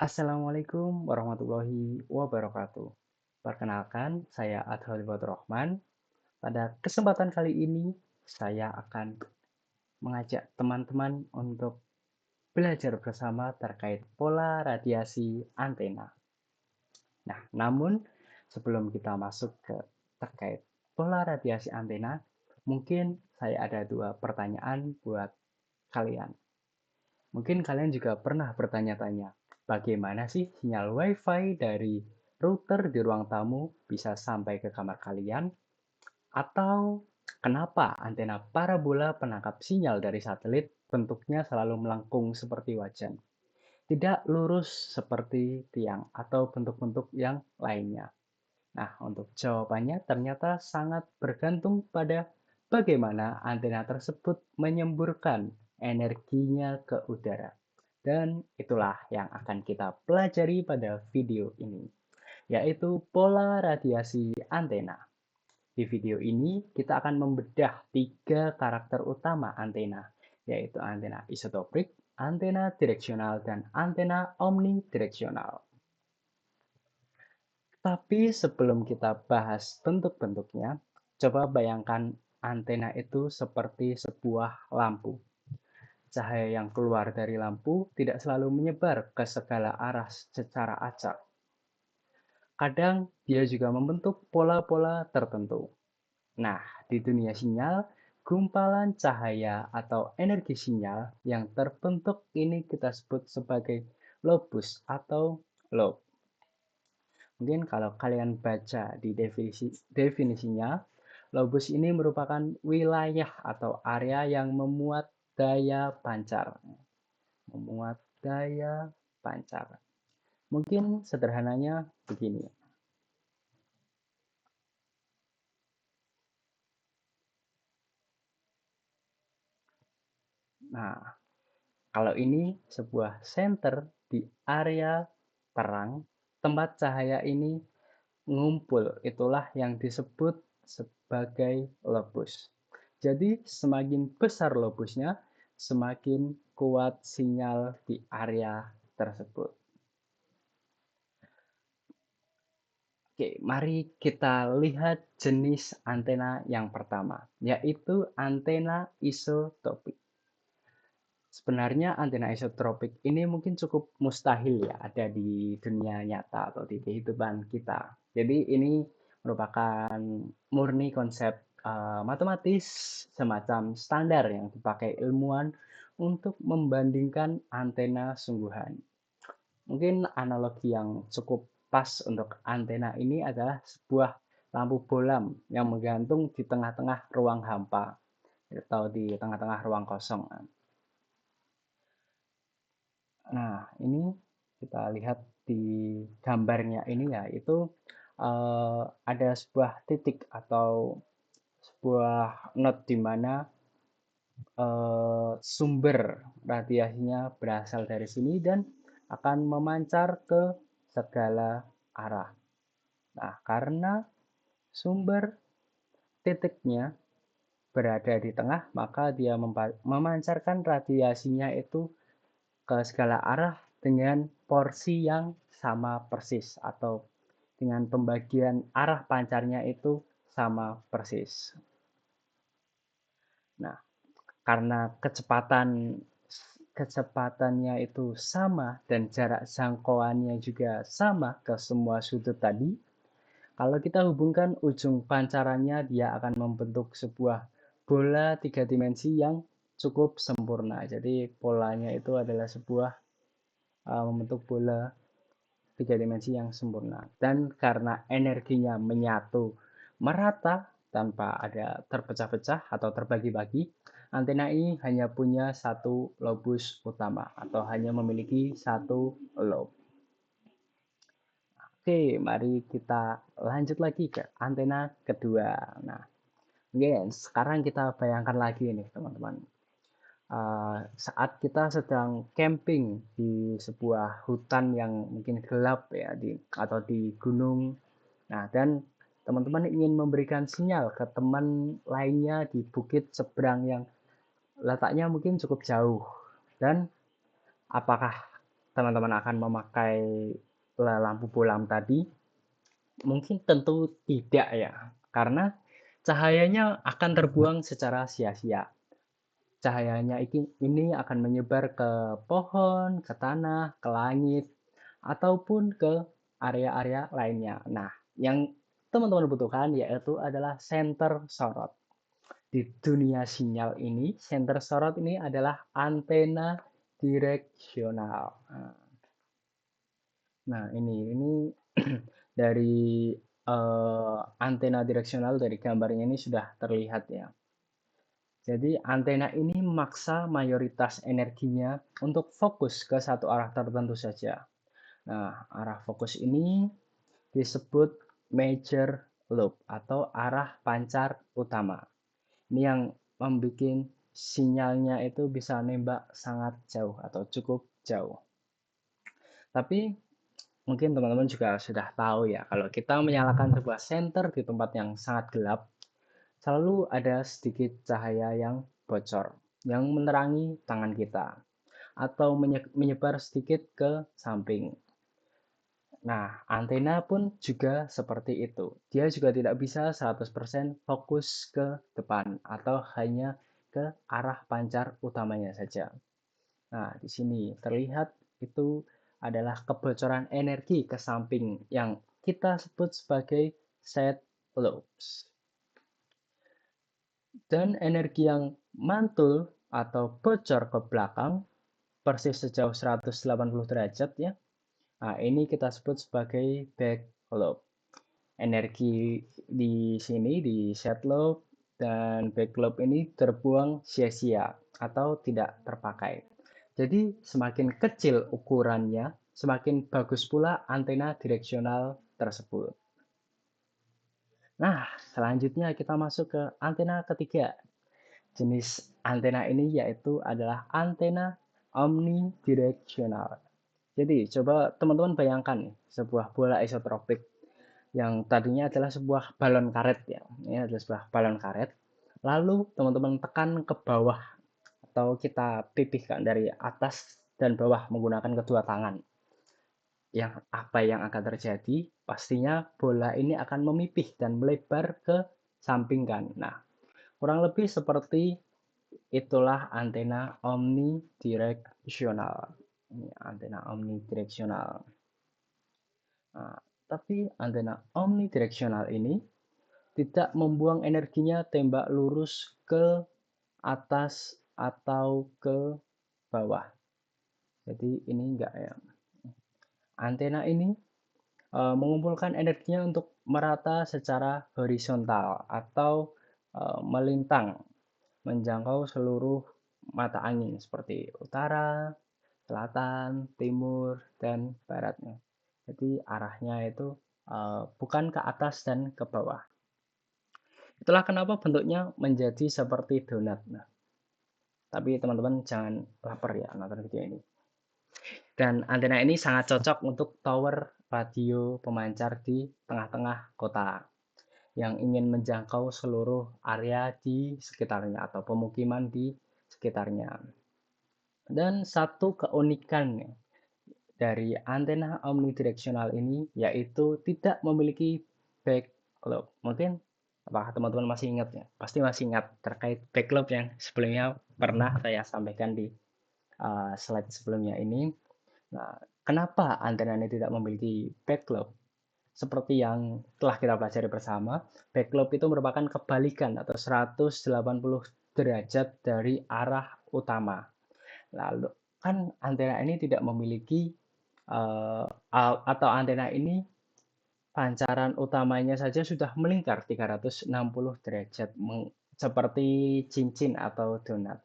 Assalamualaikum warahmatullahi wabarakatuh. Perkenalkan, saya Adhol Rahman. Pada kesempatan kali ini, saya akan mengajak teman-teman untuk belajar bersama terkait pola radiasi antena. Nah, namun sebelum kita masuk ke terkait pola radiasi antena, mungkin saya ada dua pertanyaan buat kalian. Mungkin kalian juga pernah bertanya-tanya, bagaimana sih sinyal WiFi dari router di ruang tamu bisa sampai ke kamar kalian? Atau kenapa antena parabola penangkap sinyal dari satelit bentuknya selalu melengkung seperti wajan, tidak lurus seperti tiang atau bentuk-bentuk yang lainnya? Nah, untuk jawabannya ternyata sangat bergantung pada bagaimana antena tersebut menyemburkan energinya ke udara. Dan itulah yang akan kita pelajari pada video ini, yaitu pola radiasi antena. Di video ini, kita akan membedah tiga karakter utama antena, yaitu antena isotropik, antena direksional, dan antena omnidireksional. Tapi sebelum kita bahas bentuk-bentuknya, coba bayangkan antena itu seperti sebuah lampu. Cahaya yang keluar dari lampu tidak selalu menyebar ke segala arah secara acak. Kadang dia juga membentuk pola-pola tertentu. Nah, di dunia sinyal, gumpalan cahaya atau energi sinyal yang terbentuk ini kita sebut sebagai lobus atau lobe. Mungkin kalau kalian baca di definisinya, lobus ini merupakan wilayah atau area yang memuat daya pancar. Memuat daya pancar. Mungkin sederhananya begini. Nah, kalau ini sebuah center di area terang, tempat cahaya ini ngumpul. Itulah yang disebut sebagai lobus. Jadi semakin besar lobusnya, semakin kuat sinyal di area tersebut. Oke, mari kita lihat jenis antena yang pertama, yaitu antena isotropik. Sebenarnya antena isotropik ini mungkin cukup mustahil ya ada di dunia nyata atau di kehidupan kita. Jadi ini merupakan murni konsep matematis semacam standar yang dipakai ilmuwan untuk membandingkan antena sungguhan. Mungkin analogi yang cukup pas untuk antena ini adalah sebuah lampu bolam yang menggantung di tengah-tengah ruang hampa atau di tengah-tengah ruang kosong. Nah, ini kita lihat di gambarnya ini ya, itu ada sebuah titik atau sebuah not di mana sumber radiasinya berasal dari sini dan akan memancar ke segala arah. Nah, karena sumber titiknya berada di tengah, maka dia memancarkan radiasinya itu ke segala arah dengan porsi yang sama persis atau dengan pembagian arah pancarnya itu sama persis. Nah, karena kecepatannya itu sama dan jarak jangkauannya juga sama ke semua sudut tadi, kalau kita hubungkan ujung pancarannya, dia akan membentuk sebuah bola tiga dimensi yang cukup sempurna. Jadi polanya itu adalah sebuah membentuk bola tiga dimensi yang sempurna. Dan karena energinya menyatu merata tanpa ada terpecah-pecah atau terbagi-bagi, antena ini hanya punya satu lobus utama atau hanya memiliki satu lobe. Oke, mari kita lanjut lagi ke antena kedua. Nah, sekarang kita bayangkan lagi nih teman-teman. Saat kita sedang camping di sebuah hutan yang mungkin gelap ya atau di gunung. Nah, dan teman-teman ingin memberikan sinyal ke teman lainnya di bukit seberang yang letaknya mungkin cukup jauh. Dan apakah teman-teman akan memakai lampu bolam tadi? Mungkin tentu tidak ya, karena cahayanya akan terbuang secara sia-sia. Cahayanya ini akan menyebar ke pohon, ke tanah, ke langit, ataupun ke area-area lainnya. Nah, yang teman-teman butuhkan yaitu adalah senter sorot. Di dunia sinyal ini, senter sorot ini adalah antena direksional. Nah, ini dari antena direksional dari gambarnya ini sudah terlihat ya. Jadi antena ini memaksa mayoritas energinya untuk fokus ke satu arah tertentu saja. Nah, arah fokus ini disebut major lobe atau arah pancar utama. Ini yang membuat sinyalnya itu bisa nembak sangat jauh atau cukup jauh. Tapi mungkin teman-teman juga sudah tahu ya, kalau kita menyalakan sebuah senter di tempat yang sangat gelap, selalu ada sedikit cahaya yang bocor, yang menerangi tangan kita, atau menyebar sedikit ke samping. Nah, antena pun juga seperti itu. Dia juga tidak bisa 100% fokus ke depan, atau hanya ke arah pancar utamanya saja. Nah, di sini terlihat itu adalah kebocoran energi ke samping yang kita sebut sebagai side lobes. Dan energi yang mantul atau bocor ke belakang persis sejauh 180 derajat ya. Nah, ini kita sebut sebagai back lobe. Energi di sini di side lobe dan back lobe ini terbuang sia-sia atau tidak terpakai. Jadi semakin kecil ukurannya, semakin bagus pula antena direksional tersebut. Nah, selanjutnya kita masuk ke antena ketiga. Jenis antena ini yaitu adalah antena omnidirectional. Jadi, coba teman-teman bayangkan nih, sebuah bola isotropik yang tadinya adalah sebuah balon karet ya. Ini adalah sebuah balon karet. Lalu teman-teman tekan ke bawah atau kita pipihkan dari atas dan bawah menggunakan kedua tangan. Apa yang akan terjadi? Pastinya bola ini akan memipih dan melebar ke samping kan. Nah, kurang lebih seperti itulah antena omnidirectional. Ini antena omnidirectional. Nah, tapi antena omnidirectional ini tidak membuang energinya tembak lurus ke atas atau ke bawah. Jadi ini enggak ya. Antena ini mengumpulkan energinya untuk merata secara horizontal atau melintang, menjangkau seluruh mata angin seperti utara, selatan, timur, dan baratnya. Jadi arahnya itu bukan ke atas dan ke bawah. Itulah kenapa bentuknya menjadi seperti donat. Nah, tapi teman-teman jangan lapar ya nonton video ini. Dan antena ini sangat cocok untuk tower radio pemancar di tengah-tengah kota yang ingin menjangkau seluruh area di sekitarnya atau pemukiman di sekitarnya. Dan satu keunikan dari antena omnidirectional ini yaitu tidak memiliki backlobe. Mungkin apakah teman-teman masih ingat ya? Pasti masih ingat terkait backlobe yang sebelumnya pernah saya sampaikan di slide sebelumnya ini. Nah, kenapa antena ini tidak memiliki backlobe? Seperti yang telah kita pelajari bersama, backlobe itu merupakan kebalikan atau 180 derajat dari arah utama. Lalu kan antena ini tidak memiliki atau antena ini pancaran utamanya saja sudah melingkar 360 derajat seperti cincin atau donat.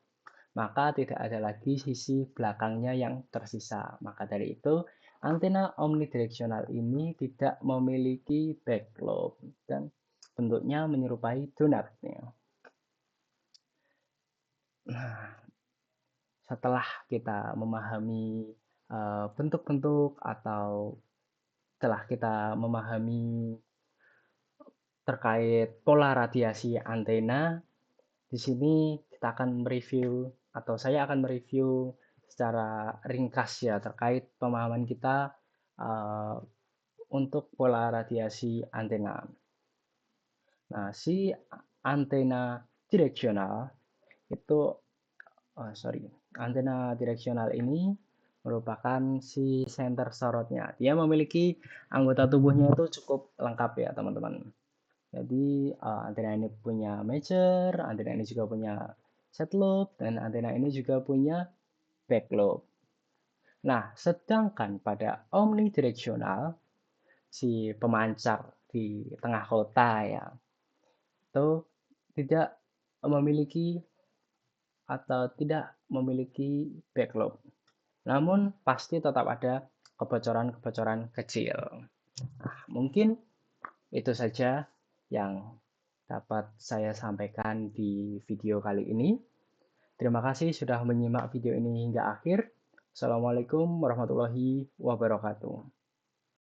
Maka tidak ada lagi sisi belakangnya yang tersisa. Maka dari itu, antena omnidirectional ini tidak memiliki backlobe dan bentuknya menyerupai donat. Nah, setelah kita memahami bentuk-bentuk atau setelah kita memahami terkait pola radiasi antena, di sini kita akan mereview atau saya akan mereview secara ringkas ya terkait pemahaman kita uh, untuk pola radiasi antena. Nah, si antena direksional itu, antena direksional ini merupakan si center sorotnya. Dia memiliki anggota tubuhnya itu cukup lengkap ya teman-teman. Jadi antena ini punya major, antena ini juga punya side lobe, dan antena ini juga punya back lobe. Nah, sedangkan pada omnidireksional, si pemancar di tengah kota ya, itu tidak memiliki atau tidak memiliki back lobe. Namun pasti tetap ada kebocoran-kebocoran kecil. Nah, mungkin itu saja yang dapat saya sampaikan di video kali ini. Terima kasih sudah menyimak video ini hingga akhir. Assalamualaikum warahmatullahi wabarakatuh.